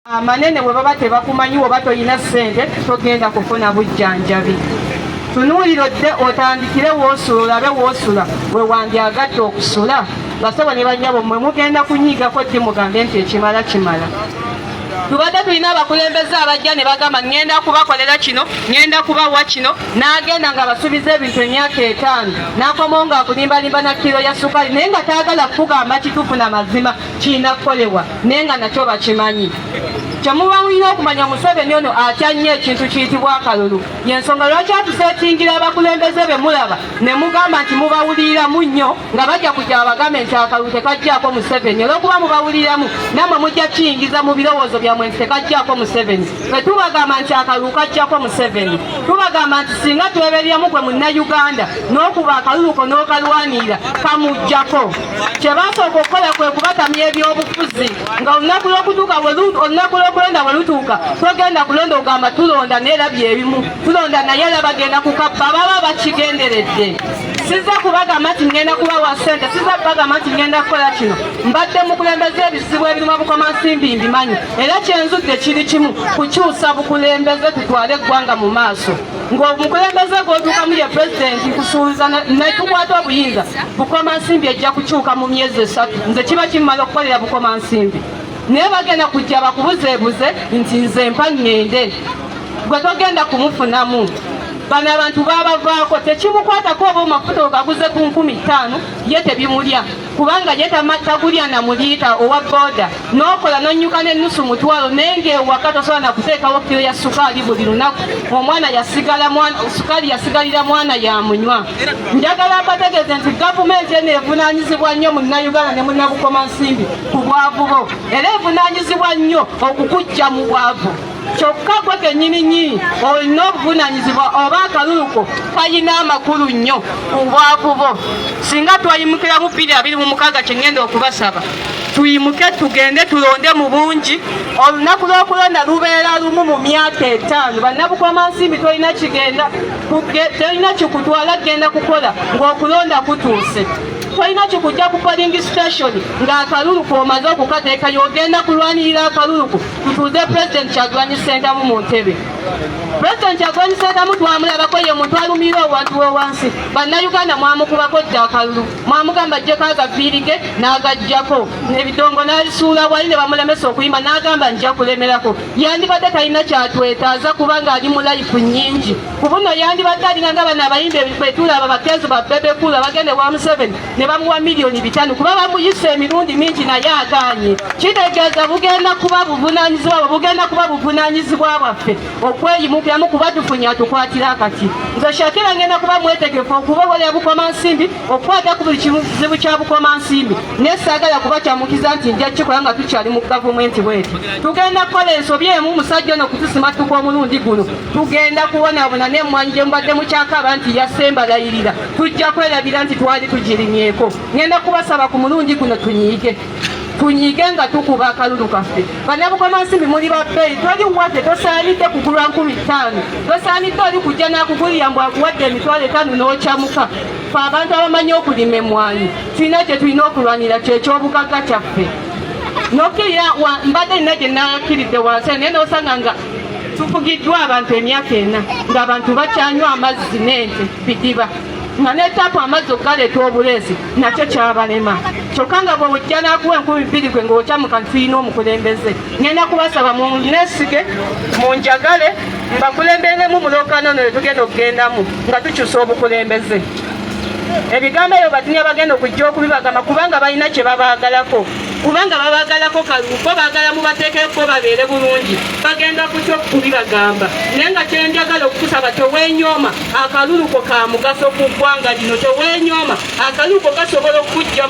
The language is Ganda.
amanene bwe baba tebakumanyi oba toyina ssente togenda kufuna bujjanjabi. Tunuulira dde otandikire woosula olabe woosula we wandyagadde okusula basaba ne bannyabo mmwe mugenda kunyiigako ddi mugambe nti ekimala kimala. Tubadde tulina abakulembeze abajja ne bagamba ngenda kubakolera kino ngenda kubawa kino n'agenda nga basuubiza ebintu emyaka 5 n'akomawo ng'akulimbalimba na kiro ya sukali naye nga taagala kukugamba kituufu na mazima kirina kukolebwa naye nga nakyo bakimanyi. Kyemuba mulina okumanya Museveni ono atya nnyo ekintu kiyitibwa akalulu. Y'ensonga lwaki atuseetingira abakulembeze be mulaba ne mugamba nti mubawuliramu nnyo nga bajja kujja babagambe nti akalulu tekajjaako Museveni. Olw'okuba mubawuliramu nammwe mujja kiyingiza mu birowoozo byammwe nti tekajjaako Museveni. Fe tubagamba nti akalulu kajjaako Museveni. Tubagamba nti singa tweberyamu gwe Munnayuganda n'okuba akalulu ko n'okalwanirira kamujjako. Kye basooka okukola kwe kubatamya ebyobufuzi nga olunaku lw'okutuuka olunaku lw'okulonda bwe lutuuka togenda kulonda ogamba tulonda neera byebimu tulonda naye era bagenda kukabba baba bakigenderedde. Sizza kubagamba nti ngenda kubawa ssente, sizza kubagamba nti ngenda kukola kino. Mbadde mukulembeze ebizibu ebirimu bukomansimbi mbimanyi era kyenzudde kiri kimu kukyusa bukulembeze tutwale eggwanga mu maaso. Ng'omukulembeze gw'otuukamu ye pulezidenti kusuubiza ne tukwata obuyinza bukomansimbi ejja kukyuka mu myezi 3 nze kiba kimala okukolera bukomansimbi. Naye bagenda kujja bakubuzeebuze nti nze mpa ŋŋende gwe togenda kumufunamu. Bano abantu babavaako tekimukwatako oba omafuta ogaguze ku 15,000 ye tebimulya kubanga ye tagulya na muliita owa booda n'okola n'onnyuka n'ennusu mutwalo naye ng'ewaka tosobola na kuteekawo kiro ya sukaali buli lunaku. Omwana sukaali yasigalira mwana yamunywa. Njagala mbategeeze nti gavumenti eno evunaanyizibwa nnyo Munnayuganda ne Munnabukomansimbi ku bwavu bo era evunaanyizibwa nnyo okukuggya mu bwavu. Kyokka gwe kennyini olina obuvunaanyizibwa oba akalulu ko kayina amakulu nnyo ku bwavu bo. Singa twayimukira mu 2026 kye ngenda okubasaba tuyimuke tugende tulonde mu bungi. Olunaku lw'okulonda lubeera lumu mu myaka 5. Bannabukomansimbi tolina kikutwala genda kukola ng'okulonda kutuuse. Tolina kikujja ku polling station ng'akalulu k'omaze okukateeka y'ogenda kulwanirira akalulu ko tutuuze President Kyagulanyi Ssentamu mu ntebe. President Kyagulanyi Ssentamu twamulabako ye muntu alumira owantu w'owansi. Bannayuganda mwamukubako dda akalulu mwamugamba ajjeko agaviirige n'agajjako ebidongo n'alisuula wali ne bamulemesa okuyimba n'agamba nja kulemerako. Yandibadde talina kyatwetaaza kubanga ali mu life nnyingi. Ku buno yandibadde alinga nga bano abayimba ebitulaba bakenzi ba Bebe Cool abagende wa Museveni ne bamuwa milioni 5 kuba bamuyise emirundi mingi naye agaanye. Kitegeeza bugenda kuba buvunaanyizibwa bwaffe okweyimukiramu kuba tufunye atukwatira akati. Nze Shakira ngenda kuba mwetegefu okubobolera Bukomansimbi okukwata ku buli kizibu kya Bukomansimbi naye saagala kuba kyamukiza nti nja kikola nga tukyali mu gavumenti bweti. Tugenda kukola ensobi emu musajja ono kutusimatuka omulundi guno tugenda kubonaabona n'emmwanyi gye mubadde mukyakaba nti yasembalayirira tujja kwerabira nti twali tugirimyeko. Ngenda kubasaba ku mulundi guno tunyiige nga tukuba akalulu kaffe. Bannabukomansimbi muli babbeeyi toli waffe tosaanidde kugulwa 15,000 tosaanidde oli kujja n'akugulira mbw akuwadde emitwalo 5 n'okyamuka. Fe abantu abamanyi okulima emmwanyi tulina kye tulina okulwanira kyekyobugagga kyaffe. Nokkirira mbadde nina gye nakiridde wansi naye n'osanga nga tufugiddwa abantu emyaka 4 ng'abantu bakyanywa amazzi n'ente bidiba nga n'ettaapu amazzi okugaleeta obuleesi nakyo kyabalema. Kyokka nga bwe bujja n'akuwa 20,000 gwe ng'okyamuka tulina omukulembeze. Ngenda kubasaba munneesige munjagale mbakulemberemu mu lookano no tugenda okugendamu nga tukyusa obukulembeze. Ebigambo ebyo batinya bagenda okujja okubibagamba kubanga balina kye babaagalako. Kubanga babaagalako kalulu bo baagala mubateekeko babeere bulungi bagenda kutya okubibagamba. Naye nga kyenjagala okukusaba teweenyooma akalulu ko ka mugaso ku ggwanga lino teweenyooma akalulu ko gasobola okujja